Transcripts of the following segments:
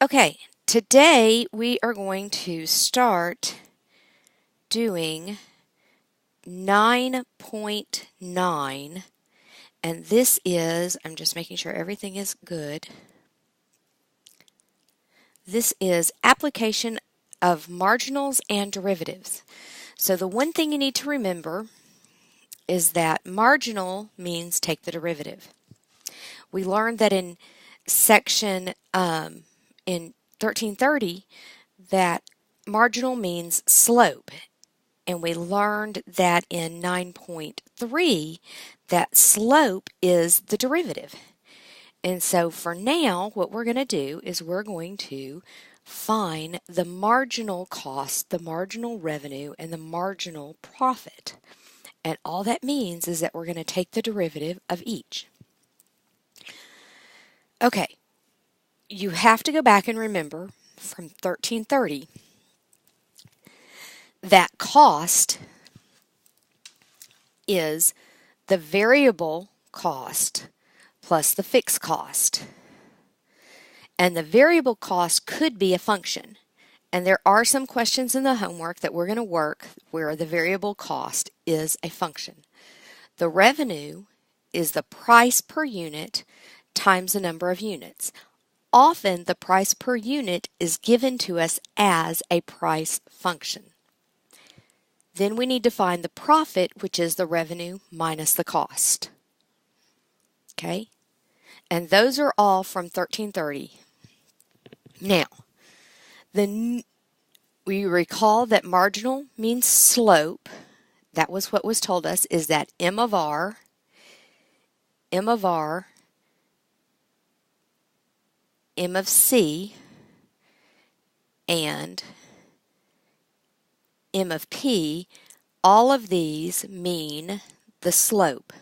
Okay, today we are going to start doing 9.9, and this is, I'm just making sure everything is good. This is application of marginals and derivatives. So the one thing you need to remember is that marginal means take the derivative. We learned that in section in 1330 that marginal means slope. And we learned that in 9.3 that slope is the derivative. And so for now, what we're going to do is we're going to find the marginal cost, the marginal revenue, and the marginal profit. And all that means is that we're going to take the derivative of each. Okay, you have to go back and remember from 1330 that cost is the variable cost plus the fixed cost. And the variable cost could be a function. And there are some questions in the homework that we're going to work where the variable cost is a function. The revenue is the price per unit times the number of units. Often the price per unit is given to us as a price function. Then we need to find the profit, which is the revenue minus the cost. Okay? And those are all from 1330. Now, we recall that marginal means slope. That was what was told us, is that M of R, M of C, and M of P, all of these mean the slope.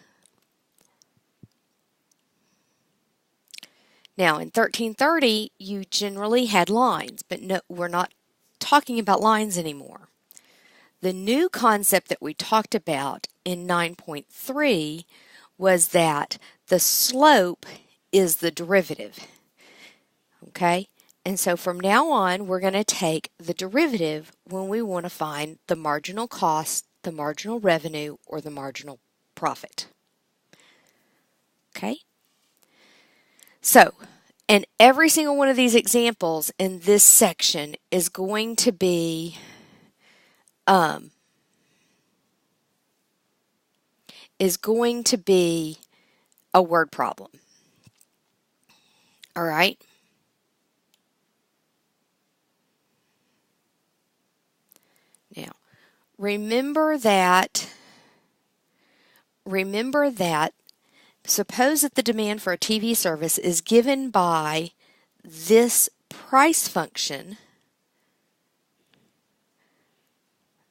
Now, in 1330, you generally had lines, but no, we're not talking about lines anymore. The new concept that we talked about in 9.3 was that the slope is the derivative. Okay? And so from now on, we're going to take the derivative when we want to find the marginal cost, the marginal revenue, or the marginal profit. Okay? So, and every single one of these examples in this section is going to be a word problem. All right? Now, remember that suppose that the demand for a TV service is given by this price function,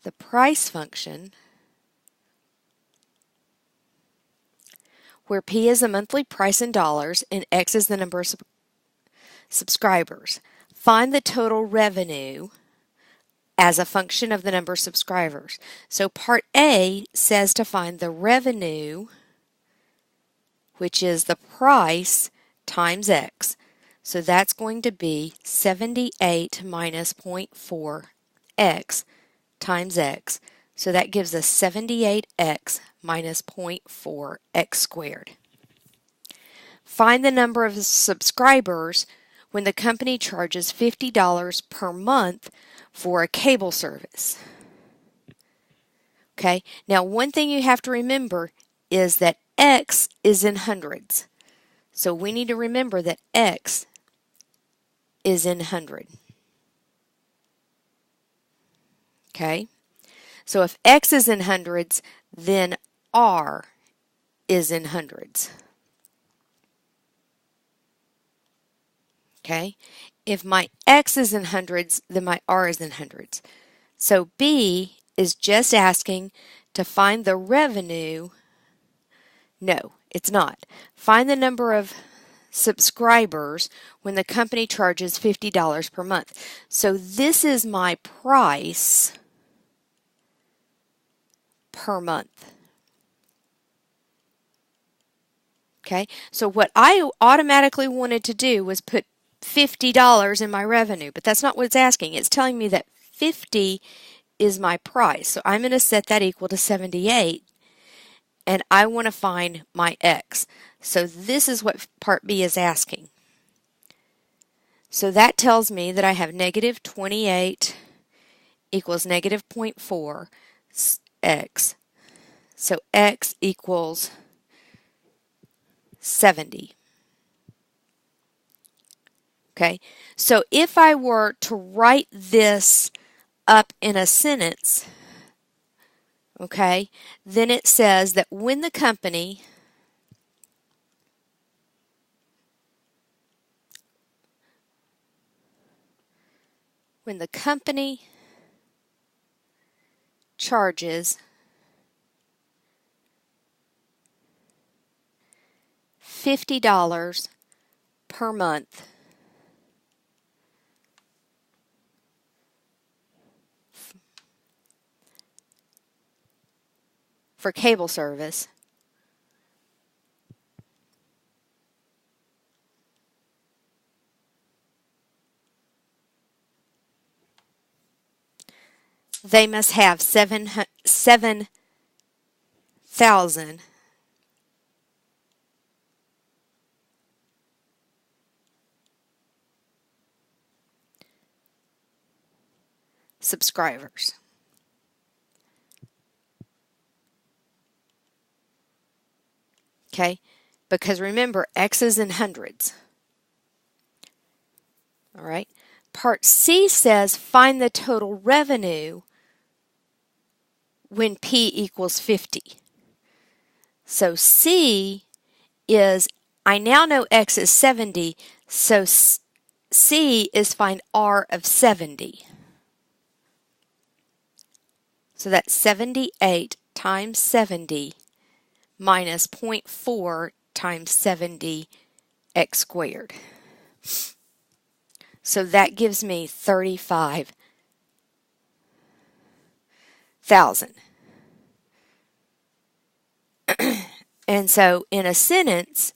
the price function, where P is the monthly price in dollars and X is the number of subscribers. Find the total revenue as a function of the number of subscribers. So part A says to find the revenue, which is the price times X. So that's going to be 78 minus 0.4x times X. So that gives us 78x minus 0.4x squared. Find the number of subscribers when the company charges $50 per month for a cable service. Okay, now one thing you have to remember is that X is in hundreds. So we need to remember that X is in 100. Okay, so if X is in hundreds, then R is in hundreds. Okay, if my X is in hundreds, then my R is in hundreds. So B is just asking to find the revenue. No, it's not. Find the number of subscribers when the company charges $50 per month. So this is my price per month. Okay, so what I automatically wanted to do was put $50 in my revenue, but that's not what it's asking. It's telling me that 50 is my price. So I'm going to set that equal to 78, and I want to find my x. So this is what part B is asking. So that tells me that I have negative 28 equals negative 0.4 x. So x equals 70. Okay, so if I were to write this up in a sentence, okay, then it says that when the company charges $50 per month for cable service, they must have 7,000 subscribers. Okay, because remember, X is in hundreds. All right. Part C says find the total revenue when P equals 50. So C is, I now know X is 70, so C is find R of 70. So that's 78 times 70 minus 0.4 times 70 x squared. So that gives me 35,000. And so in a sentence,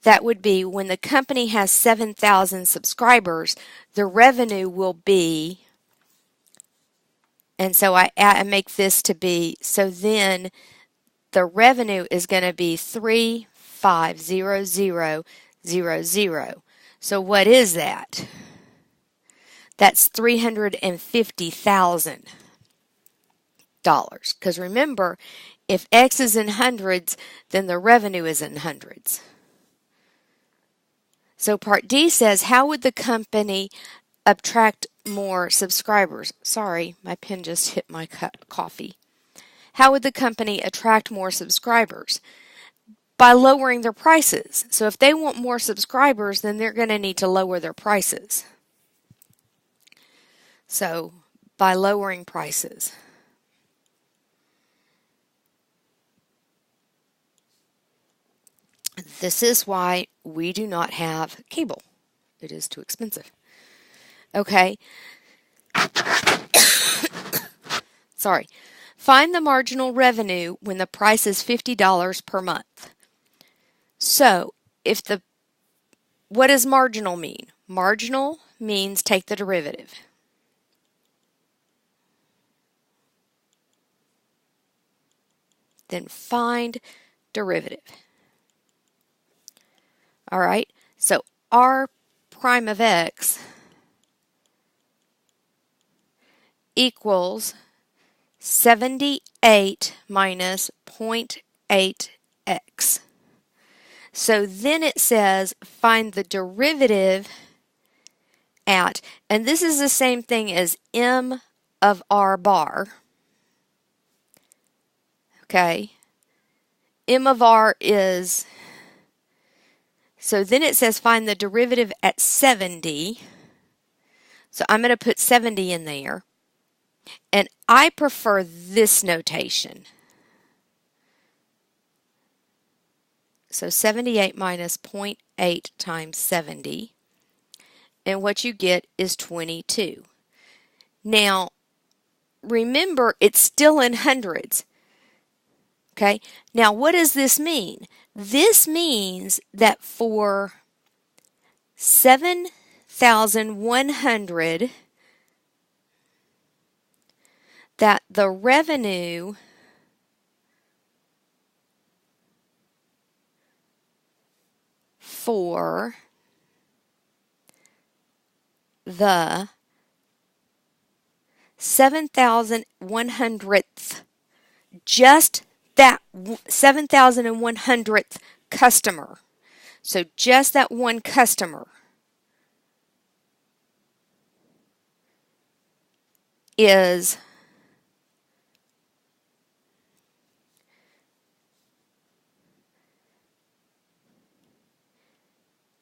that would be when the company has 7,000 subscribers, the revenue will be, and so I make this to be, so then the revenue is going to be 350000. So what is that? That's $350,000. Because remember, if X is in hundreds, then the revenue is in hundreds. So part D says, how would the company attract more subscribers? Sorry, my pen just hit my coffee. How would the company attract more subscribers? By lowering their prices. So if they want more subscribers, then they're going to need to lower their prices. So by lowering prices. This is why we do not have cable. It is too expensive. Okay. Sorry. Find the marginal revenue when the price is $50 per month. So, what does marginal mean? Marginal means take the derivative. Then find derivative. All right, so r prime of x equals 78 minus 0.8x. So then it says find the derivative at, and this is the same thing as m of r bar. Okay, m of r is, so then it says find the derivative at 70. So I'm going to put 70 in there. And I prefer this notation. So 78 minus 0.8 times 70. And what you get is 22. Now, remember, it's still in hundreds. Okay, now what does this mean? This means that for 7,000 7,100, that the revenue for the 7,100th, just that 7,100th customer, so just that one customer, is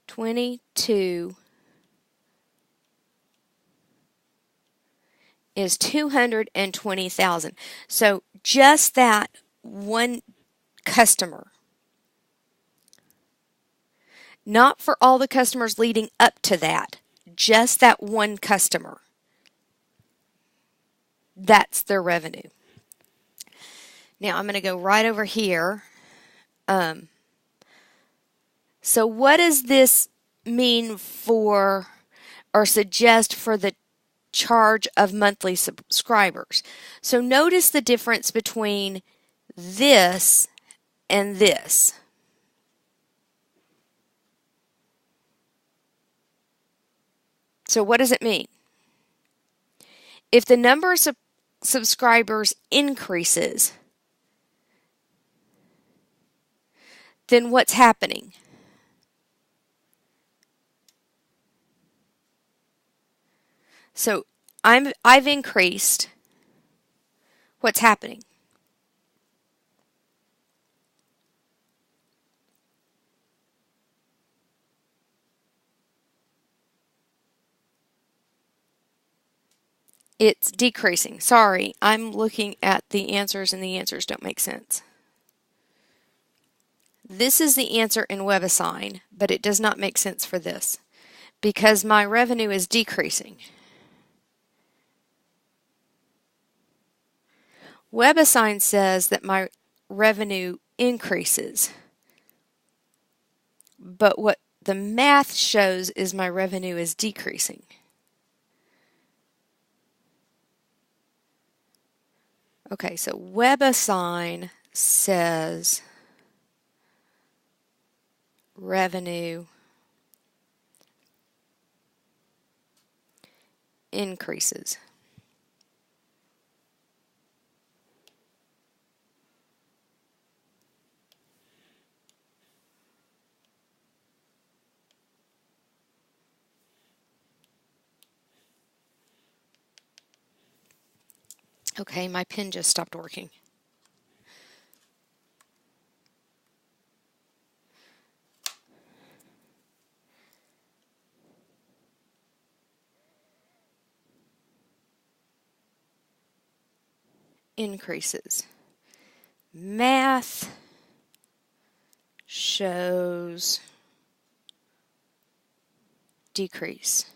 $220,000. So just that one customer, not for all the customers leading up to that, just that one customer. That's their revenue. Now I'm going to go right over here. So what does this mean for, or suggest for, the charge of monthly subscribers? So notice the difference between this and this. So what does it mean? If the number of subscribers increases, then what's happening? So I've increased. What's happening? It's decreasing. Sorry, I'm looking at the answers and the answers don't make sense. This is the answer in WebAssign, but it does not make sense for this because my revenue is decreasing. WebAssign says that my revenue increases, but what the math shows is my revenue is decreasing. Okay, so WebAssign says revenue increases. Okay, my pen just stopped working. Increases. Math shows decrease.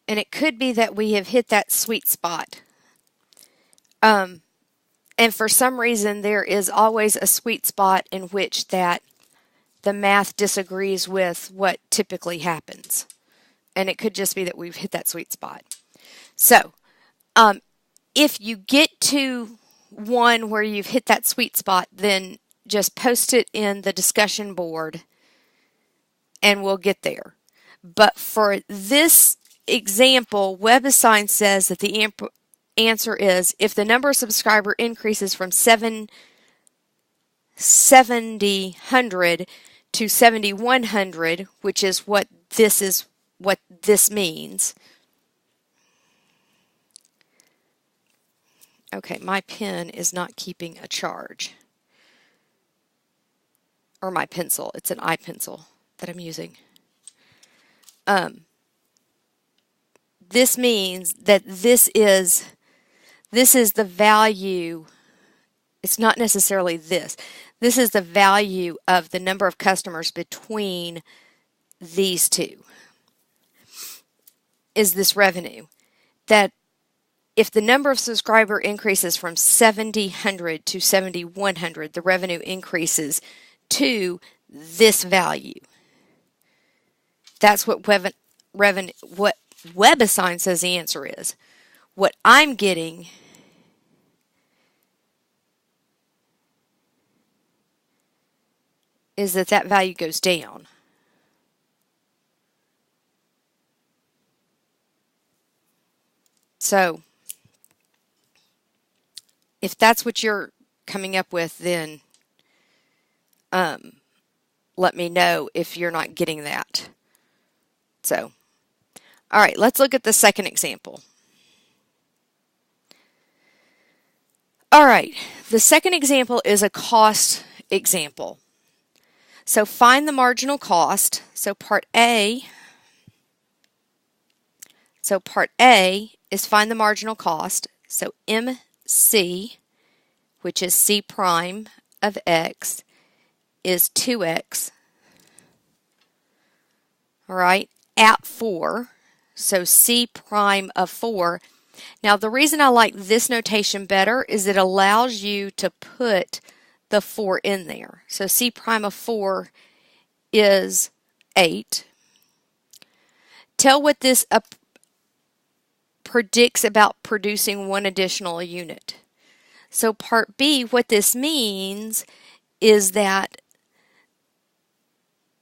And it could be that we have hit that sweet spot. And for some reason, there is always a sweet spot in which that the math disagrees with what typically happens. And it could just be that we've hit that sweet spot. So, if you get to one where you've hit that sweet spot, then just post it in the discussion board and we'll get there. But for this example, WebAssign says that the answer is if the number of subscriber increases from 700 to 7,100, which is what this means. Okay, my pen is not keeping a charge. Or my pencil. It's an iPencil that I'm using. This means that this is the value. It's not necessarily this. This is the value of the number of customers between these two. Is this revenue. That if the number of subscriber increases from 7,100 to 7,100, the revenue increases to this value. That's what WebAssign says the answer is. What I'm getting is that value goes down. So if that's what you're coming up with, then let me know if you're not getting that. So, all right, let's look at the second example. All right, the second example is a cost example. So find the marginal cost. So part A is find the marginal cost. So MC, which is C prime of X, is 2X. All right, at 4. So C prime of 4. Now the reason I like this notation better is it allows you to put the 4 in there. So C prime of 4 is 8. Tell what this predicts about producing one additional unit. So part B, what this means is that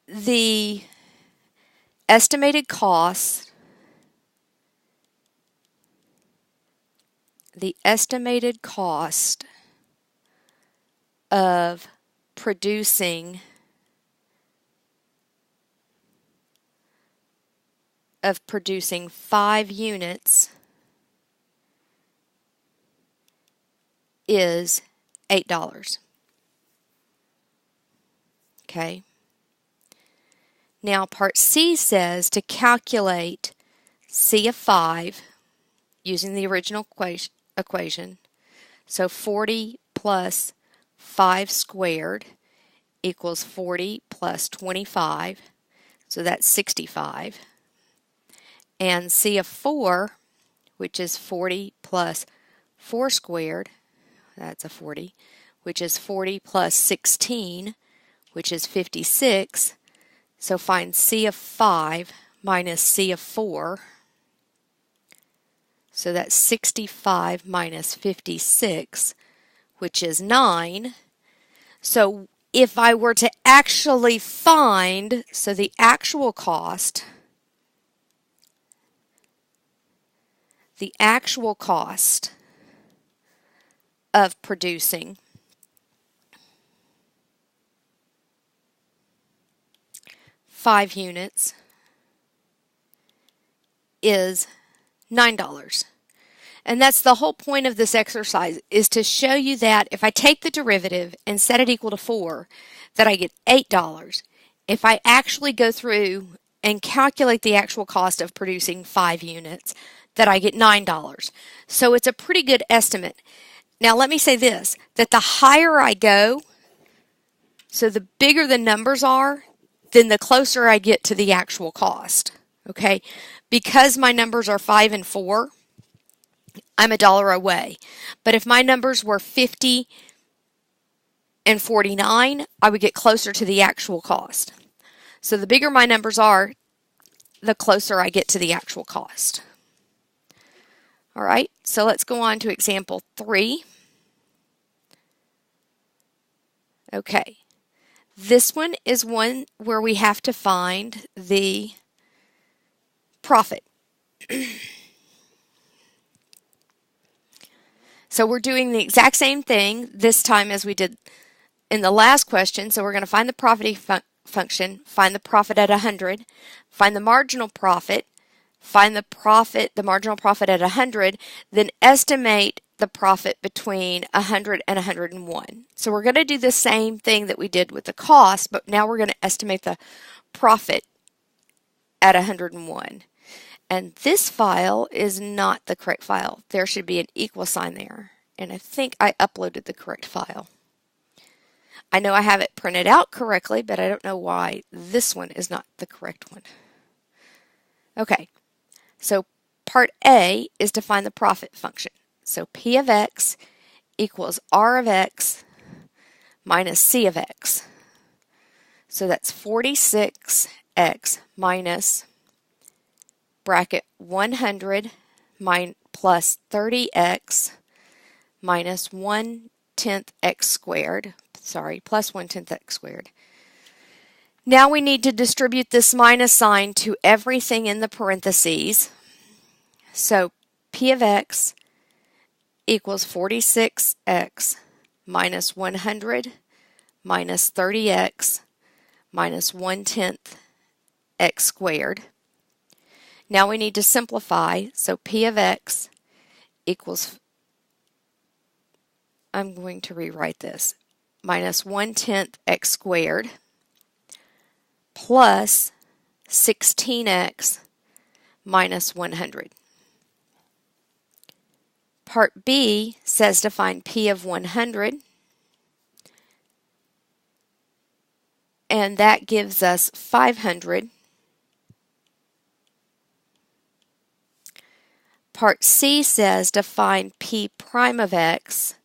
the estimated cost of producing 5 units is $8. Okay. Now part C says to calculate C of 5 using the original equation. So 40 plus 5 squared equals 40 plus 25. So that's 65. And C of 4, which is 40 plus 4 squared, that's a 40, which is 40 plus 16, which is 56. So find C of 5 minus C of 4. So that's 65 minus 56, which is 9. So if I were to actually find, so the actual cost of producing five units is $9. And that's the whole point of this exercise, is to show you that if I take the derivative and set it equal to 4, that I get $8. If I actually go through and calculate the actual cost of producing 5 units, that I get $9. So it's a pretty good estimate. Now let me say this, that the higher I go, so the bigger the numbers are, then the closer I get to the actual cost. Okay? Because my numbers are 5 and 4, I'm $1 away. But if my numbers were 50 and 49, I would get closer to the actual cost. So the bigger my numbers are, the closer I get to the actual cost. All right, so let's go on to example 3. Okay, this one is one where we have to find the profit. So we're doing the exact same thing this time as we did in the last question. So we're going to find the profit function, find the profit at 100, find the marginal profit, find the marginal profit at 100, then estimate the profit between 100 and 101. So we're going to do the same thing that we did with the cost, but now we're going to estimate the profit at 101. And this file is not the correct file. There should be an equal sign there. And I think I uploaded the correct file. I know I have it printed out correctly, but I don't know why this one is not the correct one. Okay, so part A is to find the profit function. So P of x equals R of x minus C of x. So that's 46x minus bracket 100 plus 30x minus 1/10 x squared. Sorry, plus 1/10 x squared. Now we need to distribute this minus sign to everything in the parentheses. So P of x equals 46x minus 100 minus 30x minus 1/10 x squared. Now we need to simplify. So P of x equals, I'm going to rewrite this, minus 1/10 x squared plus 16x minus 100. Part B says to find P of 100, and that gives us 500. Part C says to find P prime of x,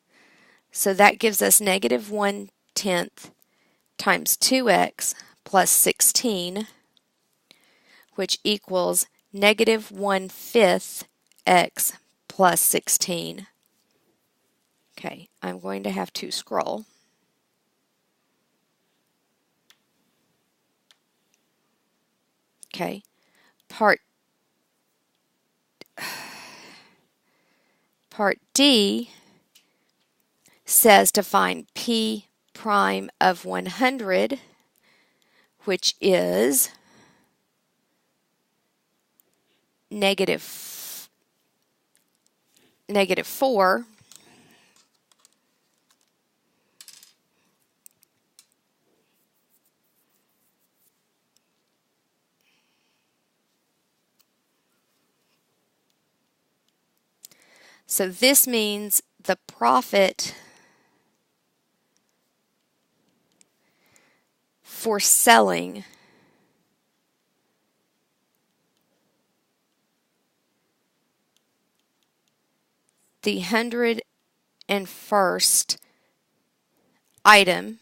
so that gives us negative 1/10 times 2x plus 16, which equals negative 1/5 x plus 16. Okay, I'm going to have to scroll. Okay, part D says to find P prime of 100, which is negative 4. So this means the profit for selling the 101st item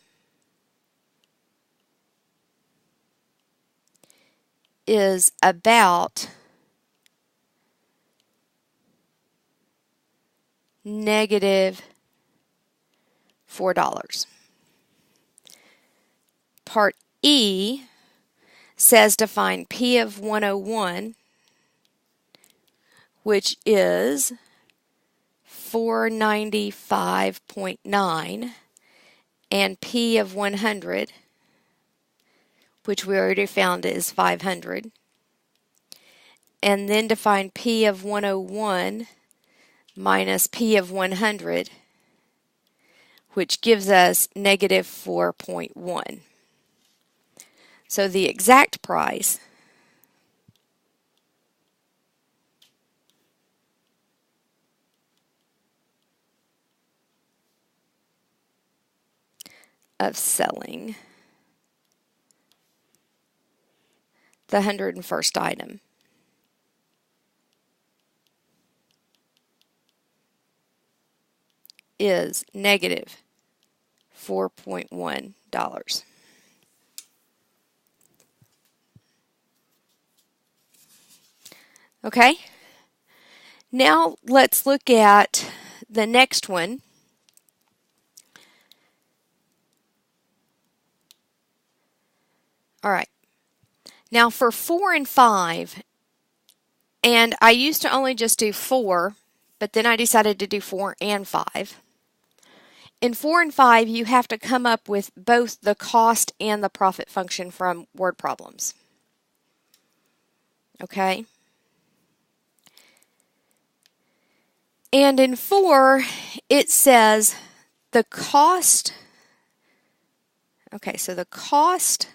is about negative $4. Part E says to find P of 101, which is 495.9, and P of 100, which we already found is 500. And then to find P of 101 minus P of 100, which gives us negative 4.1. So the exact price of selling the 101st item is negative $4.1. Okay, now let's look at the next one. All right, now for 4 and 5, and I used to only just do 4, but then I decided to do 4 and 5. In 4 and 5, you have to come up with both the cost and the profit function from word problems. Okay? And in 4, it says the cost, okay, so the cost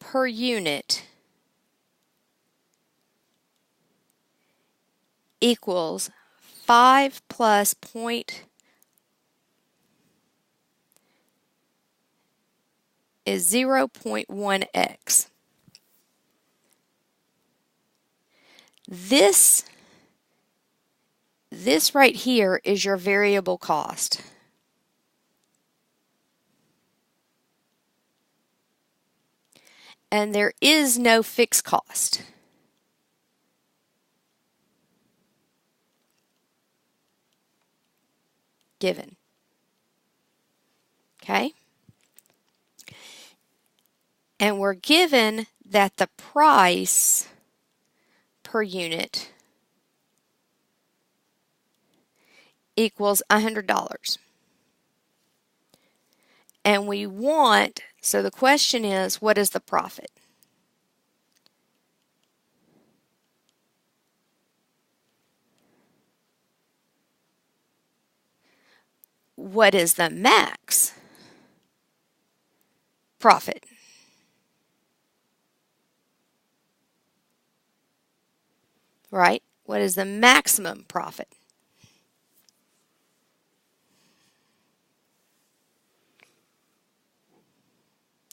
per unit equals 5 plus is 0.1x. This right here is your variable cost. And there is no fixed cost. Given. Okay? And we're given that the price per unit equals $100. And we want, so the question is, what is the profit? What is the max profit? Right? What is the maximum profit?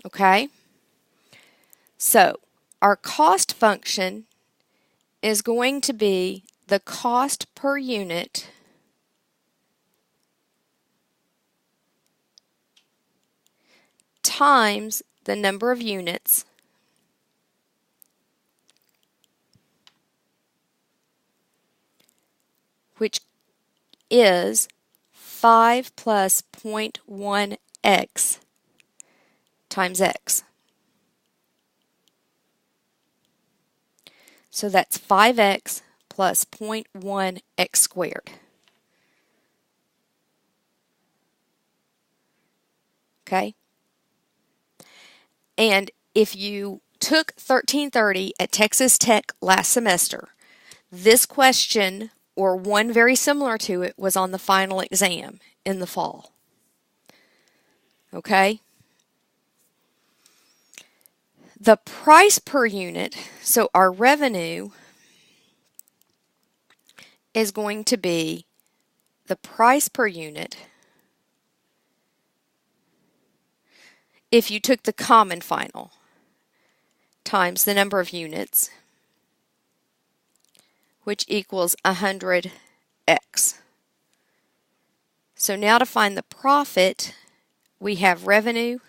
Okay? So, our cost function is going to be the cost per unit times the number of units which is 5 plus 0.1x times x. So that's 5x plus 0.1x squared. Okay? And if you took 1330 at Texas Tech last semester, this question, or one very similar to it, was on the final exam in the fall. Okay? The price per unit, so our revenue is going to be the price per unit if you took the common final times the number of units, which equals 100x. So now to find the profit, we have revenue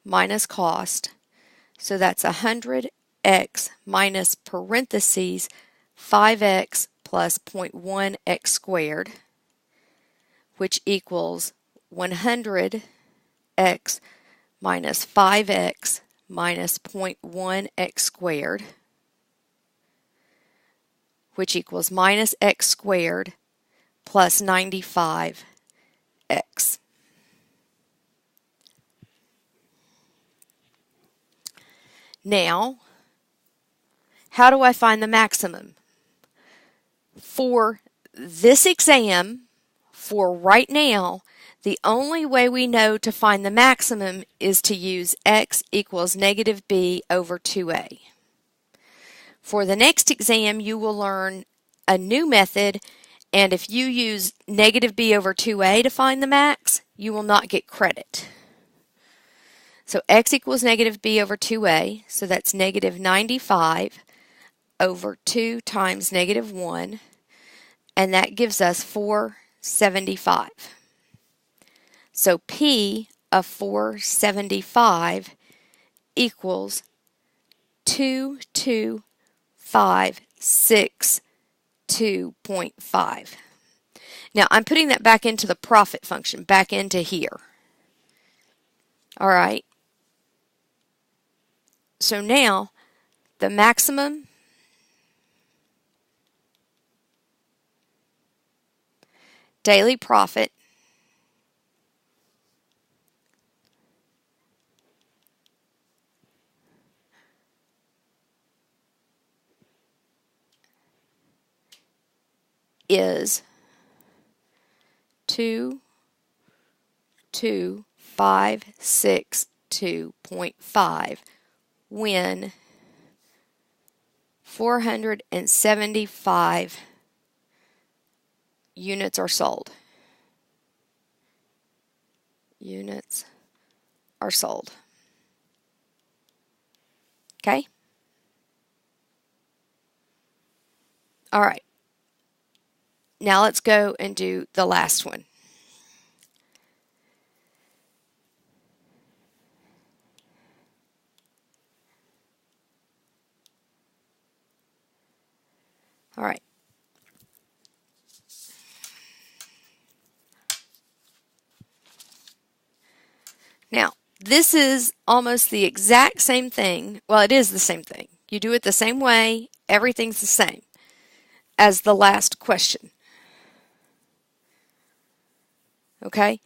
minus cost. So that's 100x minus parentheses 5x plus 0.1x squared, which equals 100x minus 5x minus 0.1x squared, which equals minus x squared plus 95x. Now, how do I find the maximum? For this exam, for right now, the only way we know to find the maximum is to use x equals negative b over 2a. For the next exam, you will learn a new method, and if you use negative b over 2a to find the max, you will not get credit. So x equals negative b over 2a, so that's negative 95 over 2 times negative 1, and that gives us 475. So P of 475 equals 22562.5. Now I'm putting that back into the profit function, back into here. All right. So now the maximum daily profit is 22562.5 when 475 units are sold. Units are sold. Okay? All right. Now let's go and do the last one. All right. Now, this is almost the exact same thing. Well, it is the same thing. You do it the same way. Everything's the same as the last question. Okay?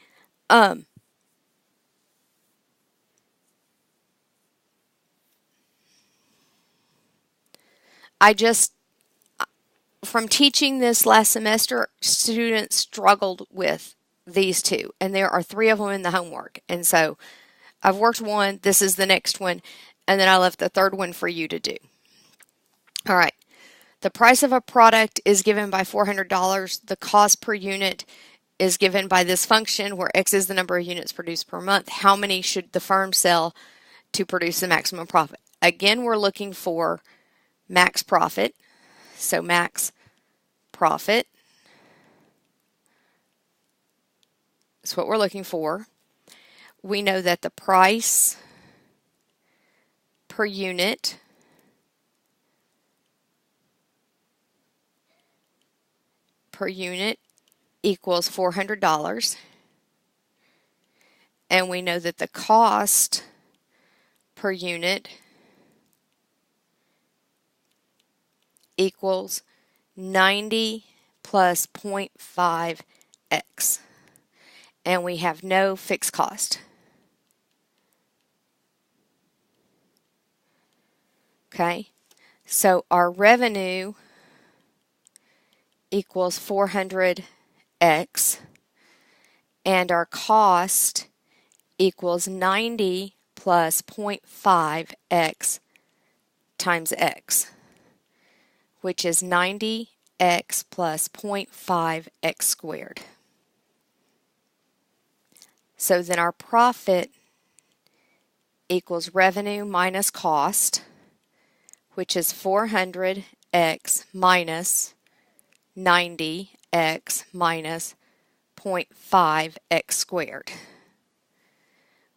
From teaching this last semester, students struggled with these two, and there are 3 of them in the homework. And so I've worked one, this is the next one, and then I left the third one for you to do. All right. The price of a product is given by $400. The cost per unit is given by this function where X is the number of units produced per month. How many should the firm sell to produce the maximum profit? Again, we're looking for max profit. So max profit is what we're looking for. We know that the price per unit equals $400. And we know that the cost per unit equals 90 plus 0.5x. And we have no fixed cost. Okay, so our revenue equals 400x, and our cost equals 90 plus 0.5x times x, which is 90x plus 0.5x squared. So then our profit equals revenue minus cost, which is 400x minus 90x minus 0.5x squared,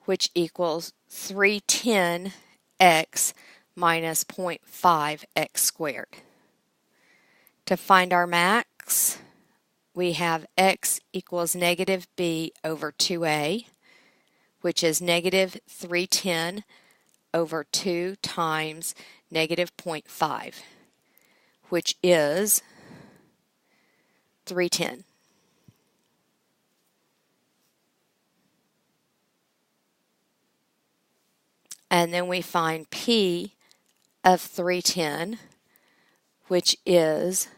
which equals 310x minus 0.5x squared. To find our max, we have x equals negative b over 2a, which is negative 310 over 2 times negative 0.5, which is 310. And then we find P of 310, which is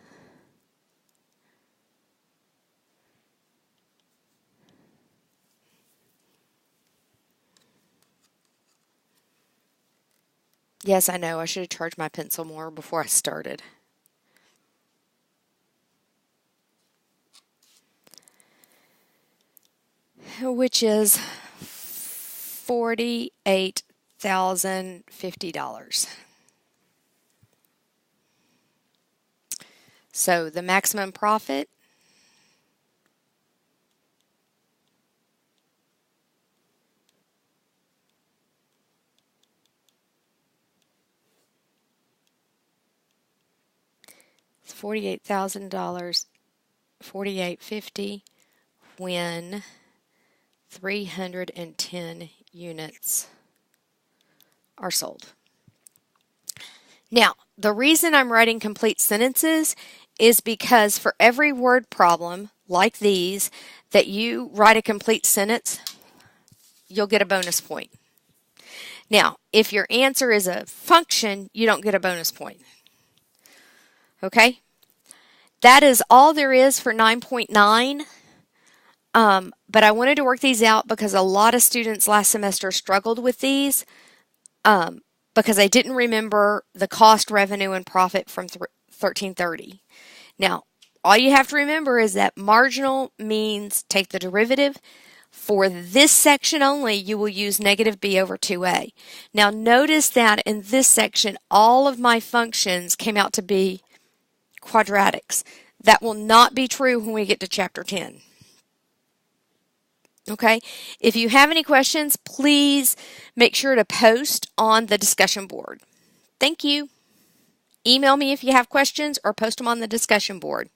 yes, I know, I should have charged my pencil more before I started. Which is $48,050. So the maximum profit is $48,000, $48,50 when 310 units are sold. Now, the reason I'm writing complete sentences is because for every word problem like these that you write a complete sentence, you'll get a bonus point. Now, if your answer is a function, you don't get a bonus point. Okay? That is all there is for 9.9. But I wanted to work these out because a lot of students last semester struggled with these because they didn't remember the cost, revenue, and profit from 1330. Now, all you have to remember is that marginal means take the derivative. For this section only, you will use negative b over 2a. Now, notice that in this section, all of my functions came out to be quadratics. That will not be true when we get to chapter 10. Okay, if you have any questions, please make sure to post on the discussion board. Thank you. Email me if you have questions or post them on the discussion board.